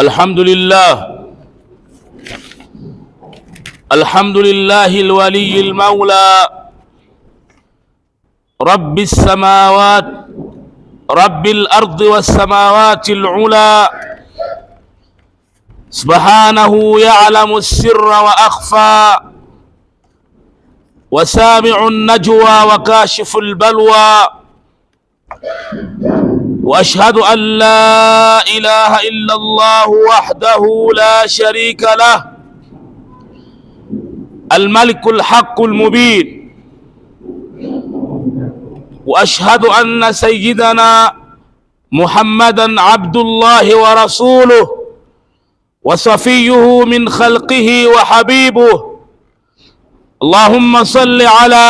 الحمد لله الولي المولى رب السماوات رب الأرض والسماوات العلى سبحانه يعلم السر وأخفى وسامع النجوى وكاشف البلوى وأشهد أن لا إله إلا الله وحده لا شريك له الملك الحق المبين وأشهد أن سيدنا محمدا عبد الله ورسوله وصفيه من خلقه وحبيبه اللهم صل على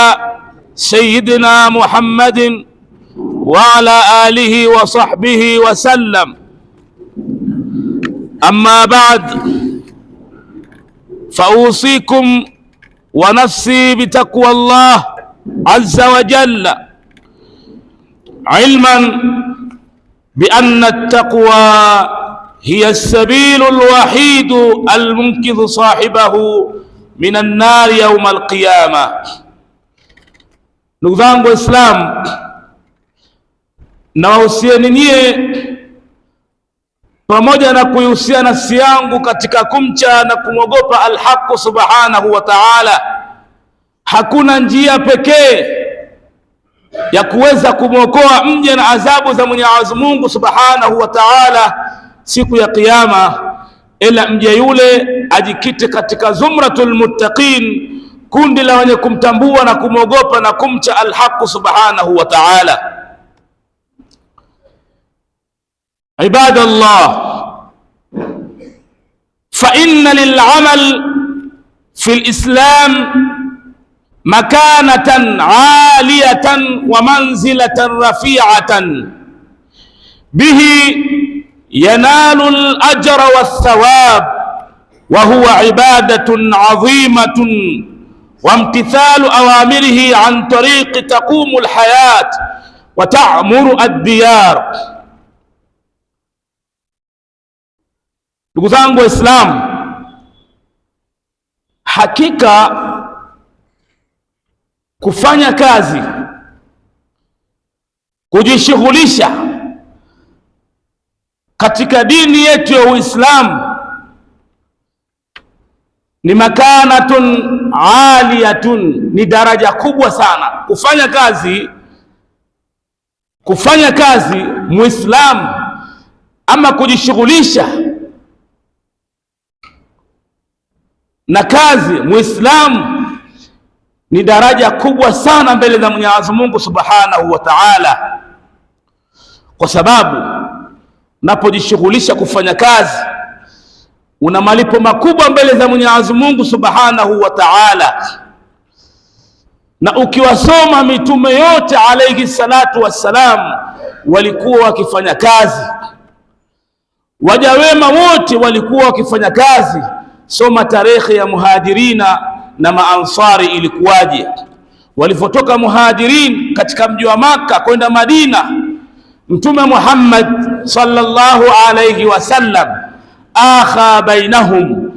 سيدنا محمد وعلى آله وصحبه وسلم. أما بعد، فأوصيكم ونفسي بتقوى الله عز وجل، علما بأن التقوى هي السبيل الوحيد المنقذ صاحبه من النار يوم القيامة. Ndugu zangu Waislamu, nawahusieni nyie pamoja na kuihusia nafsi yangu katika kumcha na kumwogopa al-Haq subhanahu wa ta'ala. Hakuna njia pekee ya kuweza kumwokoa mja na adhabu za Mwenyezi Mungu subhanahu wa ta'ala siku ya Kiyama ila mja yule ajikite katika zumratul muttaqin, kundi la wenye kumtambua na kumwogopa na kumcha al-Haq subhanahu wa ta'ala. عباد الله، فإن للعمل في الإسلام مكانة عالية ومنزلة رفيعة به ينال الأجر والثواب، وهو عبادة عظيمة وامتثال أوامره عن طريق تقوم الحياة وتعمر الديار. Ndugu zangu Waislamu, hakika kufanya kazi, kujishughulisha katika dini yetu ya Uislamu ni makanatun aliyatun, ni daraja kubwa sana. Kufanya kazi Muislamu ama kujishughulisha na kazi Muislamu ni daraja kubwa sana mbele za Mwenyezi Mungu Subhanahu wa Ta'ala, kwa sababu unapojishughulisha kufanya kazi una malipo makubwa mbele za Mwenyezi Mungu Subhanahu wa Ta'ala. Na ukiwasoma mitume yote alayhi salatu wassalam walikuwa wakifanya kazi, waja wema wote walikuwa wakifanya kazi. Soma tarehe ya muhajirina na maansari ilikuwaje. Walipotoka muhajirin katika mji wa Makka kwenda Madina, Mtume Muhammad sallallahu alayhi wasallam akha bainahum,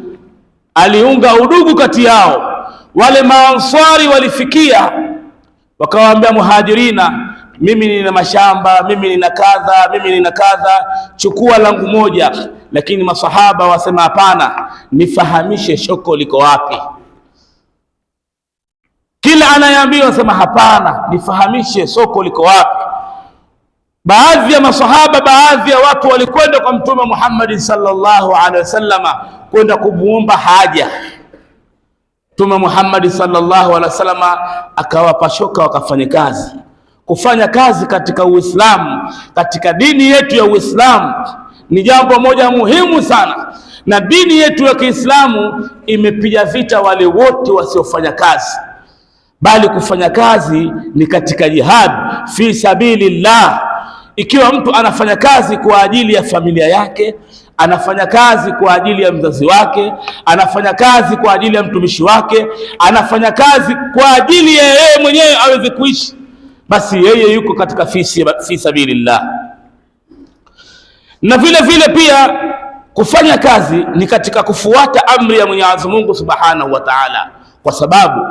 aliunga udugu kati yao. Wale maansari walifikia wakawaambia muhajirina, mimi nina mashamba, mimi nina kadha, chukua langu moja. Lakini masahaba wasema hapana, nifahamishe soko liko wapi. Kila anayeambiwa wasema hapana, nifahamishe soko liko wapi. Baadhi ya masahaba, baadhi ya watu walikwenda kwa Mtume Muhammad sallallahu alaihi wasallama kwenda kumuomba haja. Mtume Muhammad sallallahu alaihi wasallama akawapa shoka, wakafanya kazi. Kufanya kazi katika Uislamu, katika dini yetu ya Uislamu ni jambo moja muhimu sana, na dini yetu ya Kiislamu imepiga vita wale wote wasiofanya kazi, bali kufanya kazi ni katika jihad fi sabilillah. Ikiwa mtu anafanya kazi kwa ajili ya familia yake, anafanya kazi kwa ajili ya mzazi wake, anafanya kazi kwa ajili ya mtumishi wake, anafanya kazi kwa ajili ya yeye mwenyewe aweze kuishi, basi yeye yuko katika fi sabilillah. Na vile vile pia Kufanya kazi ni katika kufuata amri ya Mwenyezi Mungu Subhanahu wa Ta'ala, kwa sababu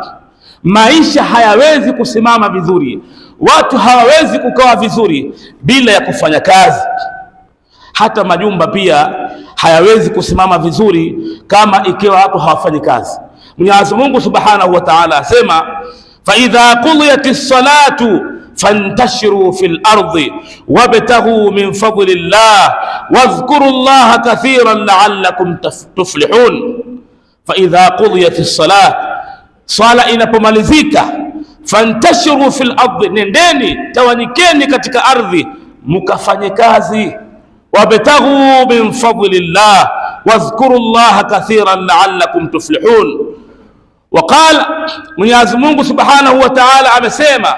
maisha hayawezi kusimama vizuri, watu hawawezi kukaa vizuri bila ya kufanya kazi. Hata majumba pia hayawezi kusimama vizuri kama ikiwa watu hawafanyi kazi. Mwenyezi Mungu Subhanahu wa Ta'ala asema, fa idha qudiyatis salatu fantashiru fil ardi wabtaghu min fadlillah wadhkuru llaha kathiran la'allakum tuflihun. Fa idha qudiyatis salat, sala inapomalizika, fantashiru fil ardi, nendeni tawanyikeni katika ardhi mukafanye kazi, wabtaghu min fadlillah wadhkuru llaha kathiran la'allakum tuflihun. Waqala, Mwenyezi Mungu Subhanahu wa Ta'ala amesema,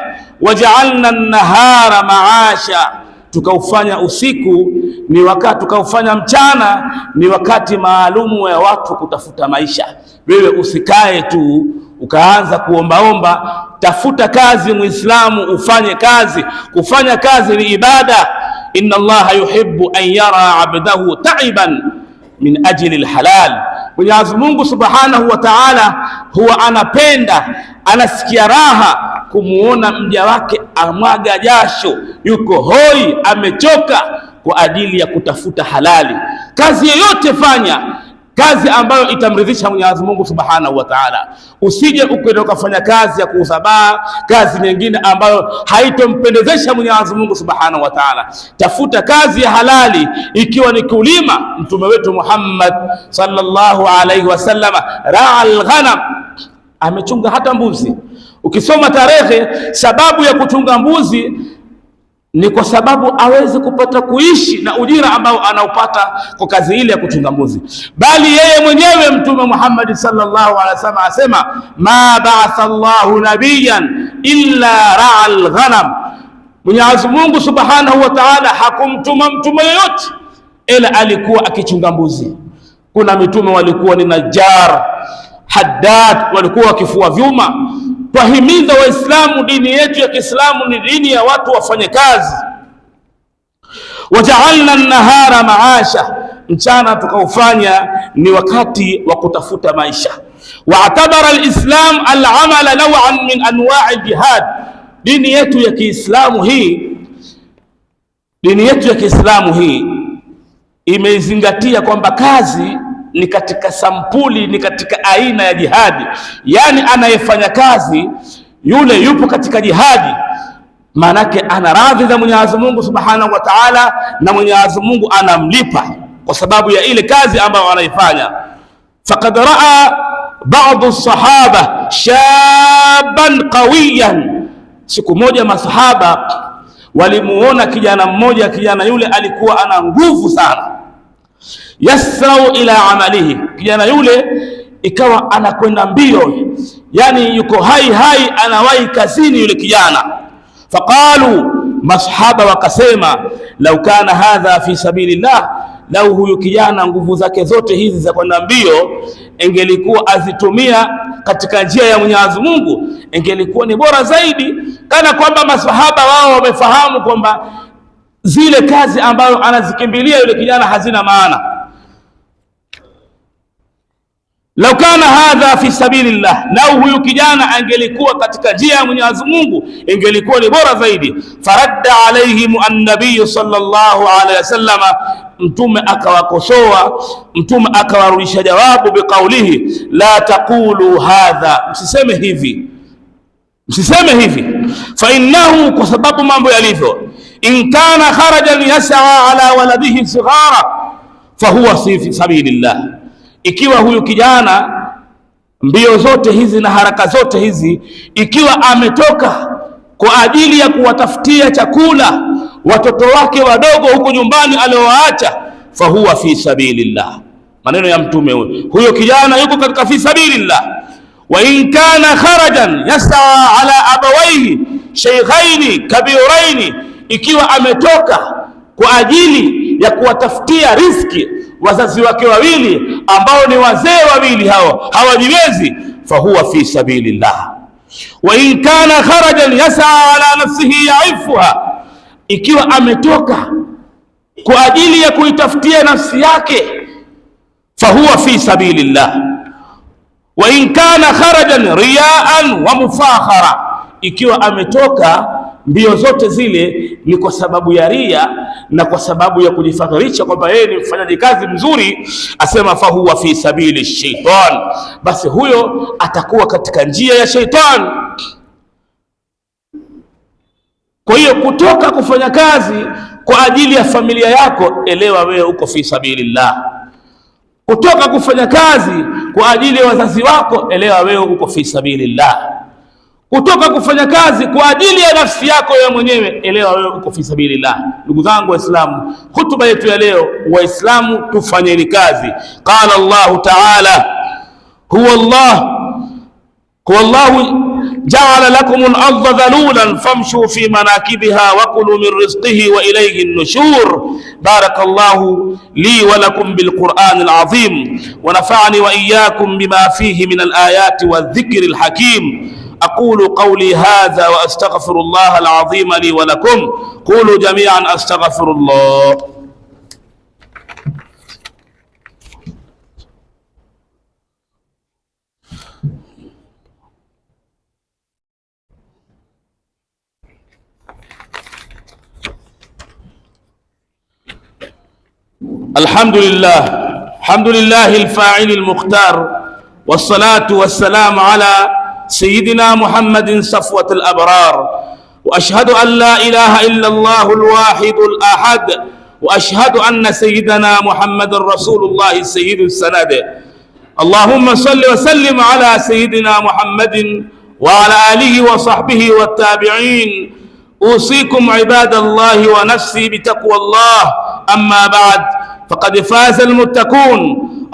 waja'alna an-nahara ma'asha, tukaufanya usiku ni wakati, tukaufanya mchana ni wakati maalumu ya watu kutafuta maisha. Wewe usikae tu ukaanza kuombaomba, tafuta kazi Muislamu, ufanye kazi. Kufanya kazi ni ibada. Inna Allaha yuhibbu an yara abdahu ta'iban min ajli alhalal. Mwenyezi Mungu Subhanahu wa Ta'ala huwa anapenda, anasikia raha kumuona mja wake amwaga jasho, yuko hoi, amechoka kwa ajili ya kutafuta halali. Kazi yoyote fanya, kazi ambayo itamridhisha Mwenyezi Mungu Subhanahu wa Ta'ala. Usije ukitoka fanya kazi ya kuuza baa, kazi nyingine ambayo haitompendezesha Mwenyezi Mungu Subhanahu wa Ta'ala. Tafuta kazi ya halali, ikiwa ni kulima. Mtume wetu Muhammad sallallahu alaihi wasallam ra'al ghanam, amechunga hata mbuzi. Ukisoma tarehe, sababu ya kuchunga mbuzi ni kwa sababu aweze kupata kuishi na ujira ambao anaupata kwa kazi ile ya kuchunga mbuzi. Bali yeye mwenyewe Mtume Muhammad sallallahu alaihi wasallam asema, ma ba'atha Allahu nabiyan illa ra'al ghanam, Mwenyezi Mungu Subhanahu wa Ta'ala hakumtuma mtume yoyote ila alikuwa akichunga mbuzi. Kuna mitume walikuwa ni najjar, haddad, walikuwa wakifua vyuma. Twahimiza Waislamu, dini yetu ya Kiislamu ni dini ya watu wafanye kazi. Waja'alna an-nahara ma'asha, mchana tukaufanya ni wakati wa kutafuta maisha. Wa'tabara al-islam al-amala naw'an min anwa'i jihad. Dini yetu ya Kiislamu hii imeizingatia kwamba kazi ni katika sampuli, ni katika aina ya jihadi. Yani anayefanya kazi yule yupo katika jihadi, maanake ana radhi za Mwenyezi Mungu Subhanahu wa Ta'ala, na Mwenyezi Mungu anamlipa kwa sababu ya ile kazi ambayo anaifanya. Faqad raa ba'd as-sahaba shaban qawiyan, siku moja masahaba walimuona kijana mmoja, kijana yule alikuwa ana nguvu sana. Yasrau ila amalihi, kijana yule ikawa anakwenda mbio, yani yuko hai anawahi kazini yule kijana. Faqalu, masahaba wakasema, lau kana hadha fi sabilillah, lau huyu kijana nguvu zake zote hizi za kwenda mbio ingelikuwa azitumia katika njia ya Mwenyezi Mungu, ingelikuwa ni bora zaidi. Kana kwamba masahaba wao wamefahamu kwamba zile kazi ambazo anazikimbilia yule kijana hazina maana. Lau kana hadha fi sabilillah, lau huyu kijana angelikuwa katika njia ya Mwenyezi Mungu ingelikuwa ni bora zaidi. Faradda alaihim an-nabiy sallallahu alaihi wasallam, mtume akawakosoa, mtume akawarudisha jawabu biqaulihi, la taqulu hadha, msiseme hivi, fa innahu, kwa sababu mambo yalivyo, in kana kharajan yas'a ala waladihi sighara fahuwa fi sabilillah, ikiwa huyu kijana mbio zote hizi na haraka zote hizi, ikiwa ametoka kwa ajili ya kuwatafutia chakula watoto wake wadogo huko nyumbani aliowaacha, fahuwa fi sabilillah. Maneno ya mtume, huyo kijana yuko katika fi sabilillah. Wa in kana kharajan yas'a ala abawayhi shaykhaini kabiraini, ikiwa ametoka kwa ajili ya kuwatafutia riziki wazazi wake wawili ambao ni wazee wawili, hao hawajiwezi, fahuwa fi sabilillah. Wa in kana kharajan yas'a ala nafsihi ya'ifuha, ikiwa ametoka kwa ajili ya kuitafutia nafsi yake fahuwa fi sabilillah, wa in kana kharajan riyaan wa mufakhara, ikiwa ametoka mbio zote zile ni kwa sababu ya ria na kwa sababu ya kujifakhirisha kwamba yeye ni mfanyaji kazi mzuri, asema fahuwa fi sabili shaitan, basi huyo atakuwa katika njia ya shaitan. Kwa hiyo kutoka kufanya kazi kwa ajili ya familia yako, elewa wewe uko fi sabilillah. Kutoka kufanya kazi kwa ajili ya wazazi wako, elewa wewe uko fi sabilillah. Kutoka kufanya kazi kwa ajili ya nafsi yako wewe mwenyewe, elewa wewe uko fi sabilillah. Ndugu zangu Waislamu, hutuba yetu ya leo, Waislamu tufanyeni kazi. Qala Allahu ta'ala, huwa Allahu ja'ala lakum al-ardha dhalulan famshu fi manakibiha wa kulu min rizqihi wa ilayhi an-nushur. Barakallahu li wa lakum bil Qur'an al-azim wa nafa'ani wa iyyakum bima fihi min al-ayati wadh-dhikri al-hakim. أقول قولي هذا وأستغفر الله العظيم لي ولكم. قولوا جميعا أستغفر الله. الحمد لله الفاعل المختار، والصلاة والسلام على سيدنا محمد صفوة الأبرار، وأشهد أن لا إله إلا الله الواحد الأحد، وأشهد أن سيدنا محمد رسول الله سيد السند. اللهم صل وسلم على سيدنا محمد وعلى آله وصحبه والتابعين. أوصيكم عباد الله ونفسي بتقوى الله. أما بعد، فقد فاز المتقون.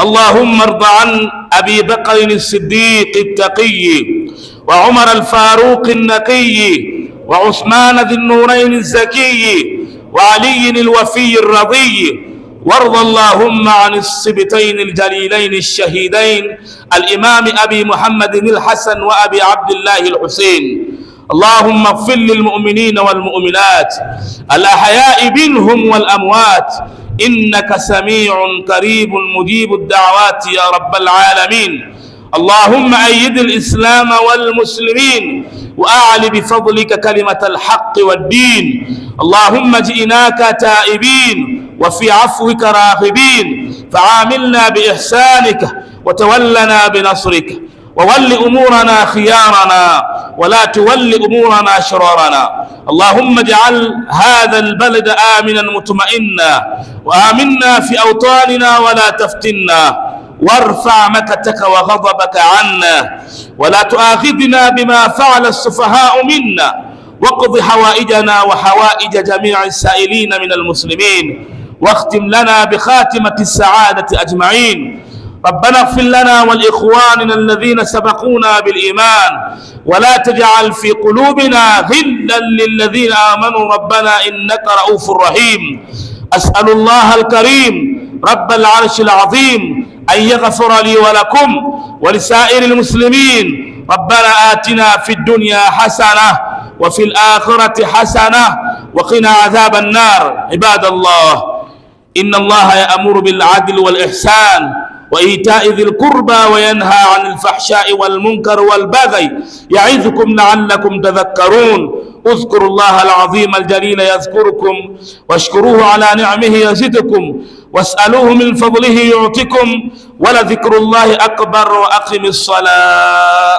اللهم ارض عن أبي بكر الصديق التقي، وعمر الفاروق النقي، وعثمان ذي النورين الزكي، وعلي الوفي الرضي. وارض اللهم عن الصبتين الجليلين الشهيدين الإمام أبي محمد الحسن وأبي عبد الله الحسين. اللهم اغفر للمؤمنين والمؤمنات الأحياء منهم والأموات، إنك سميع قريب مجيب الدعوات يا رب العالمين. اللهم أيد الإسلام والمسلمين، وأعل بفضلك كلمة الحق والدين. اللهم جئناك تائبين وفي عفوك راغبين، فعاملنا بإحسانك وتولنا بنصرك، وول أمورنا خيارنا ولا تول أمورنا شرارنا. اللهم اجعل هذا البلد آمنا مطمئنا، وآمنا في أوطاننا ولا تفتنا، وارفع مكتك وغضبك عنا، ولا تؤاخذنا بما فعل السفهاء منا، واقض حوائجنا وحوائج جميع السائلين من المسلمين، واختم لنا بخاتمة السعادة أجمعين. ربنا اغفر لنا ولإخواننا الذين سبقونا بالإيمان، ولا تجعل في قلوبنا غلا للذين آمنوا ربنا إنك رؤوف رحيم. أسأل الله الكريم رب العرش العظيم أن يغفر لي ولكم ولسائر المسلمين. ربنا آتنا في الدنيا حسنة وفي الآخرة حسنة وقنا عذاب النار. عباد الله، إن الله يأمر بالعدل والإحسان وإيتاء ذي القربى وينهى عن الفحشاء والمنكر والبغي، يعظكم لعلكم تذكرون. اذكروا الله العظيم الجليل يذكركم، واشكروه على نعمه يزدكم، واسألوه من فضله يعطكم، ولذكر الله أكبر. وأقم الصلاة.